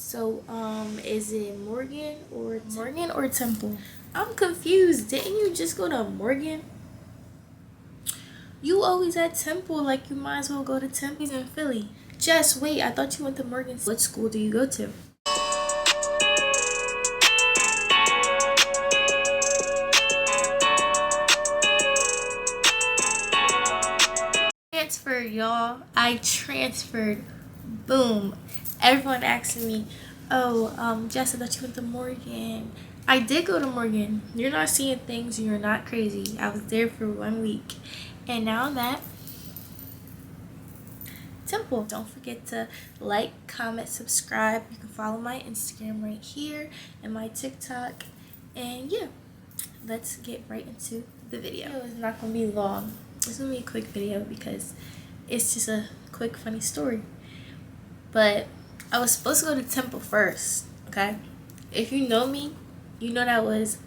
So, is it Morgan or Temple? I'm confused. Didn't you just go to Morgan? You always at Temple, like you might as well go to Temple in Philly. Just wait, I thought you went to Morgan. What school do you go to? Transfer, y'all. I transferred. Boom. Everyone asking me, oh, Jess, I thought you went to Morgan. I did go to Morgan. You're not seeing things. You're not crazy. I was there for 1 week. And now I'm at Temple. Don't forget to like, comment, subscribe. You can follow my Instagram right here and my TikTok. And yeah, let's get right into the video. It's not going to be long. It's going to be a quick video because it's just a quick, funny story. But I was supposed to go to Temple first, okay? If you know me, you know that was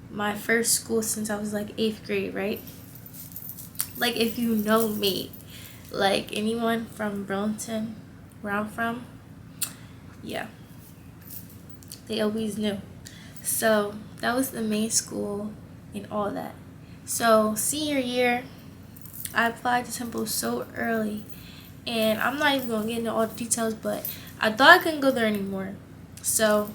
my first school since I was like 8th grade, right? Like, if you know me, like anyone from Burlington, where I'm from, yeah, they always knew. So that was the main school and all that. So senior year, I applied to Temple so early, and I'm not even gonna get into all the details, but I thought I couldn't go there anymore. So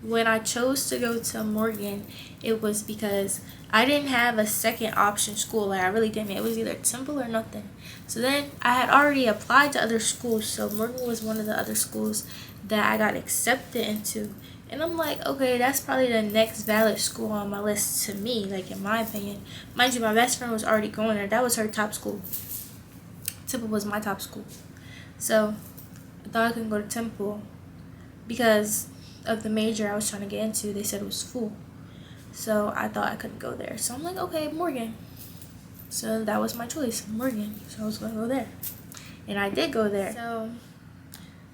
when I chose to go to Morgan, it was because I didn't have a second option school. Like, I really didn't. It was either Temple or nothing. So then I had already applied to other schools, so Morgan was one of the other schools that I got accepted into. And I'm like, okay, that's probably the next valid school on my list to me, like, in my opinion. Mind you, my best friend was already going there. That was her top school. Temple was my top school. So I thought I couldn't go to Temple because of the major I was trying to get into. They said it was full. So I thought I couldn't go there. So I'm like, okay, Morgan. So that was my choice, Morgan. So I was going to go there. And I did go there.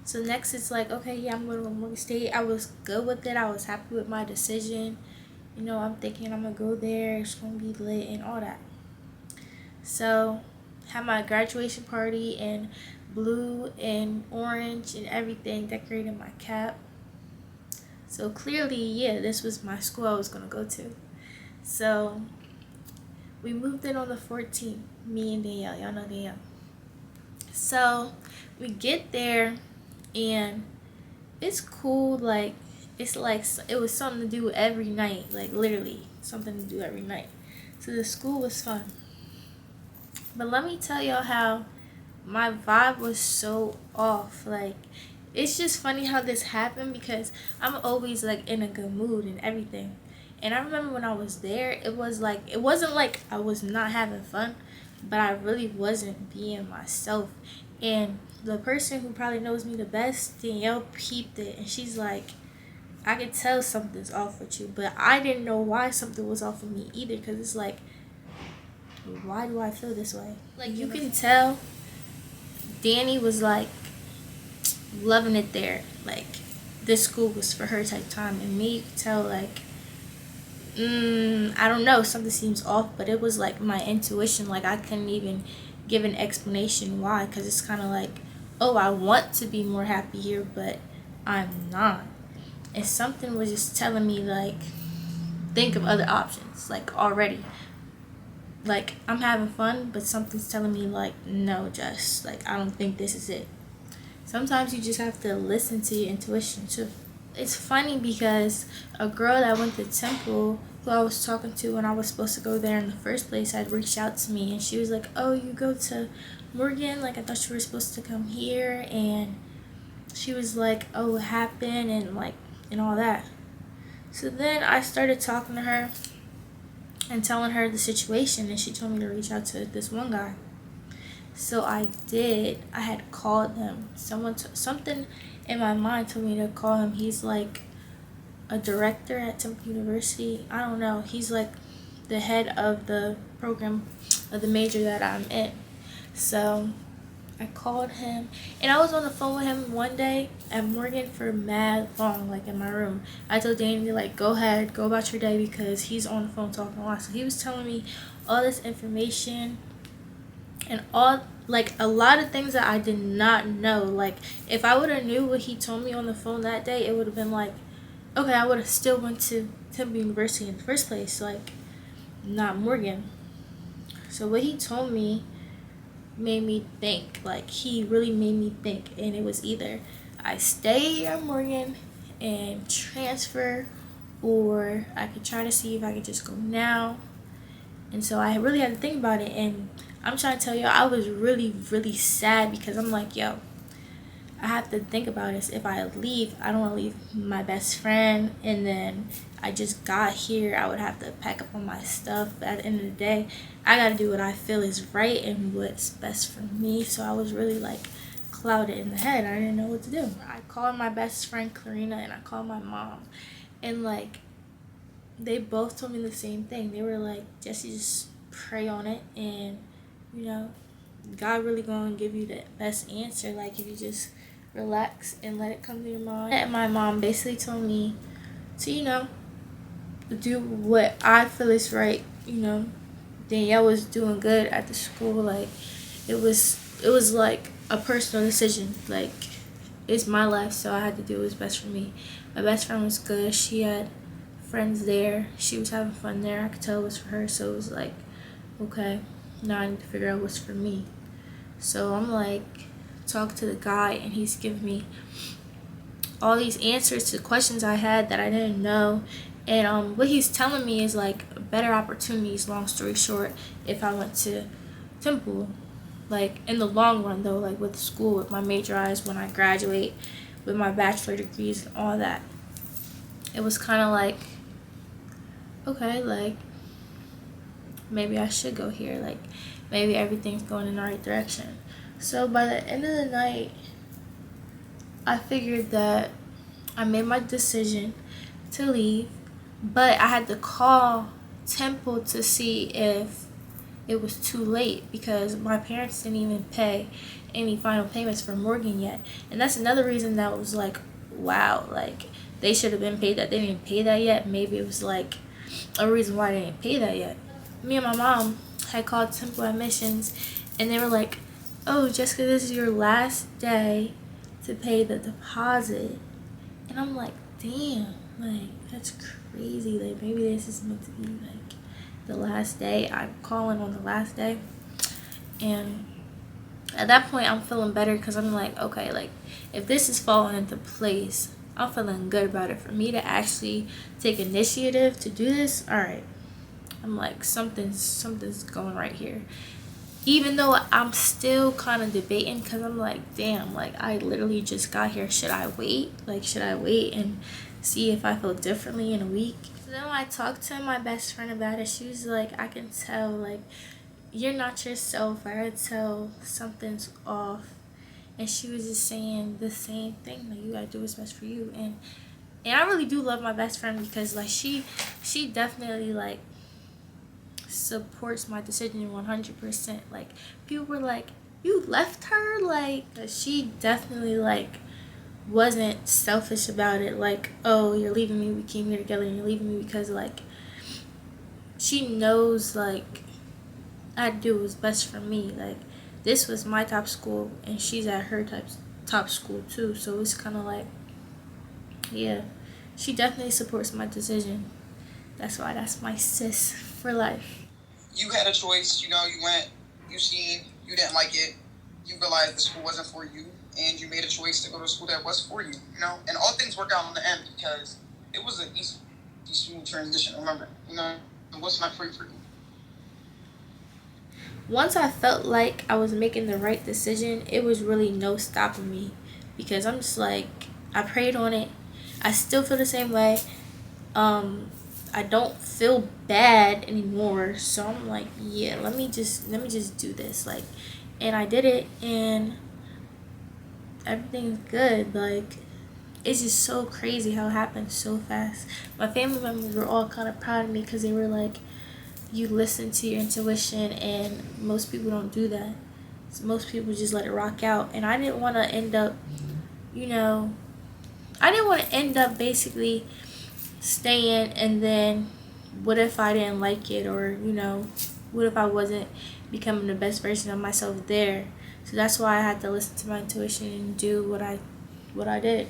So next it's like, okay, yeah, I'm going to Morgan State. I was good with it. I was happy with my decision. You know, I'm thinking I'm going to go there. It's going to be lit and all that. So had my graduation party in blue and orange and everything, decorated my cap. So clearly, yeah, this was my school I was going to go to. So we moved in on the 14th, me and Danielle. Y'all know Danielle. So we get there, and it's cool. Like, it's like it was something to do every night. Like, literally something to do every night. So the school was fun. But let me tell y'all how my vibe was so off. Like, it's just funny how this happened because I'm always like in a good mood and everything. And I remember when I was there, it wasn't like I was not having fun, but I really wasn't being myself. And the person who probably knows me the best, Danielle, peeped it, and she's like, I could tell something's off with you. But I didn't know why something was off with me either, because it's like, why do I feel this way? Like, you can tell Danny was like loving it there. Like, this school was for her type time. And me, you could tell, like, I don't know, something seems off. But it was like my intuition. Like, I couldn't even give an explanation why, because it's kind of like, oh, I want to be more happy here, but I'm not. And something was just telling me, like, think of other options, like, already. Like, I'm having fun, but something's telling me, like, no, Jess, like, I don't think this is it. Sometimes you just have to listen to your intuition too. It's funny because a girl that went to Temple, who I was talking to when I was supposed to go there in the first place, had reached out to me, and she was like, oh, you go to Morgan? Like, I thought you were supposed to come here. And she was like, oh, what happened? And like, and all that. So then I started talking to her and telling her the situation, and she told me to reach out to this one guy. So I did. I had called him. Something in my mind told me to call him. He's like a director at Temple University. I don't know. He's like the head of the program of the major that I'm in. So I called him, and I was on the phone with him one day at Morgan for mad long, like in my room. I told Danny, like, go ahead, go about your day, because he's on the phone talking a lot. So he was telling me all this information, and all like a lot of things that I did not know. Like if I would have knew what he told me on the phone that day, it would have been like, okay, I would have still went to Temple University in the first place, like not Morgan. So what he told me made me think. Like he really made me think, and it was either I stay here at Morgan and transfer, or I could try to see if I could just go now. And so I really had to think about it, and I'm trying to tell you, I was really, really sad because I'm like, yo, I have to think about this. If I leave, I don't want to leave my best friend, and then I just got here. I would have to pack up all my stuff. But at the end of the day, I got to do what I feel is right and what's best for me. So I was really like clouded in the head. I didn't know what to do. I called my best friend Clarina, and I called my mom, and like they both told me the same thing. They were like, Jesse, just pray on it, and you know, God really gonna give you the best answer. Like if you just relax and let it come to your mind. And my mom basically told me to, you know, do what I feel is right. You know, Danielle was doing good at the school. Like it was like a personal decision. Like it's my life, so I had to do what was best for me. My best friend was good. She had friends there. She was having fun there. I could tell it was for her. So it was like, okay, now I need to figure out what's for me. So I'm like, talk to the guy, and he's giving me all these answers to questions I had that I didn't know. And what he's telling me is like better opportunities, long story short, if I went to Temple. Like in the long run though, like with school, with my major eyes, when I graduate with my bachelor degrees and all that, it was kind of like, okay, like maybe I should go here. Like maybe everything's going in the right direction. So by the end of the night, I figured that I made my decision to leave, but I had to call Temple to see if it was too late because my parents didn't even pay any final payments for Morgan yet. And that's another reason that was like, wow, like they should have been paid that. They didn't pay that yet. Maybe it was like a reason why they didn't pay that yet. Me and my mom had called Temple Admissions, and they were like, oh, Jessica, this is your last day to pay the deposit. And I'm like, damn, like that's crazy. Like maybe this is meant to be like the last day. I'm calling on the last day. And at that point I'm feeling better because I'm like, okay, like if this is falling into place, I'm feeling good about it. For me to actually take initiative to do this, all right, I'm like, something's going right here. Even though I'm still kind of debating because I'm like, damn, like I literally just got here. Should I wait? Like, should I wait and see if I feel differently in a week? So then when I talked to my best friend about it, she was like, I can tell, like, you're not yourself. I could tell something's off. And she was just saying the same thing, like, you gotta do what's best for you. And I really do love my best friend because, like, she definitely, like, supports my decision 100%. Like people were like, you left her? Like she definitely like wasn't selfish about it, like, oh, you're leaving me, we came here together and you're leaving me, because like she knows like I do what's best for me. Like this was my top school and she's at her top school too, so it's kind of like, yeah, she definitely supports my decision. That's why that's my sis for life. You had a choice, you know, you went, you seen, you didn't like it, you realized the school wasn't for you, and you made a choice to go to a school that was for you, you know, and all things work out in the end because it was an easy, smooth transition, remember, you know, it was not free for you. Once I felt like I was making the right decision, it was really no stopping me, because I'm just like, I prayed on it. I still feel the same way. I don't feel bad anymore, so I'm like, yeah, let me just do this, like, and I did it, and everything's good. Like it's just so crazy how it happened so fast. My family members were all kind of proud of me because they were like, you listen to your intuition, and most people don't do that. So most people just let it rock out, and I didn't want to end up, you know, basically staying, and then what if I didn't like it, or you know, what if I wasn't becoming the best version of myself there. So that's why I had to listen to my intuition and do what I did.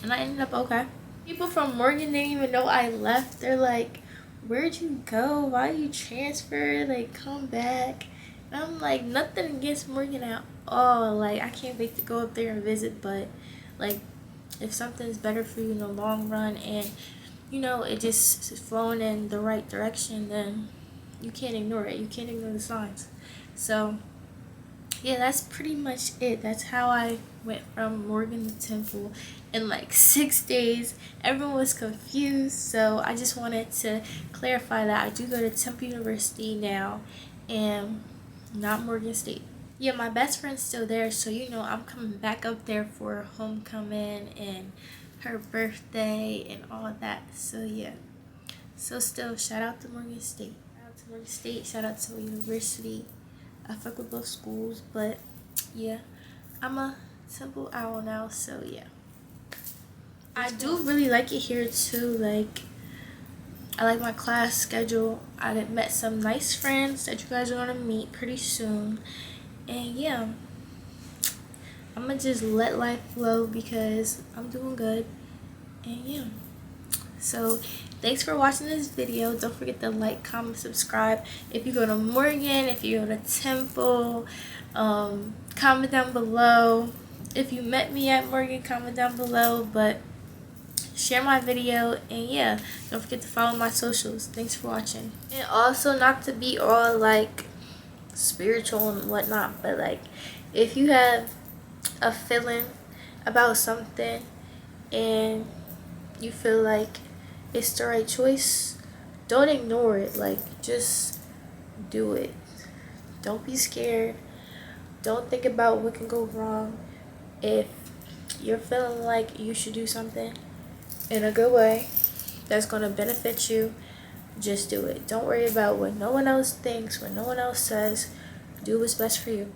And I ended up okay. People from Morgan didn't even know I left. They're like, where'd you go? Why you transfer? Like, come back. And I'm like, nothing against Morgan at all. Like, I can't wait to go up there and visit, but like, if something's better for you in the long run and you know it just is flowing in the right direction, then you can't ignore it. You can't ignore the signs. So yeah, that's pretty much it. That's how I went from Morgan to Temple in like 6 days. Everyone was confused, so I just wanted to clarify that I do go to Temple University now and not Morgan State. Yeah, my best friend's still there, so you know I'm coming back up there for homecoming and her birthday and all that. So yeah. So still, shout out to Morgan State. Shout out to Morgan State. Shout out to University. I fuck with both schools, but yeah, I'm a Temple owl now, so yeah. I do really like it here too. Like, I like my class schedule. I met some nice friends that you guys are gonna meet pretty soon, and yeah, I'm gonna just let life flow because I'm doing good, and yeah. So thanks for watching this video. Don't forget to like, comment, subscribe. If you go to Morgan, if you go to Temple, comment down below. If you met me at Morgan, comment down below. But share my video, and yeah, don't forget to follow my socials. Thanks for watching. And also, not to be all like spiritual and whatnot, but like if you have a feeling about something and you feel like it's the right choice, don't ignore it. Like, just do it. Don't be scared. Don't think about what can go wrong. If you're feeling like you should do something in a good way that's going to benefit you, just do it. Don't worry about what no one else thinks, what no one else says. Do what's best for you.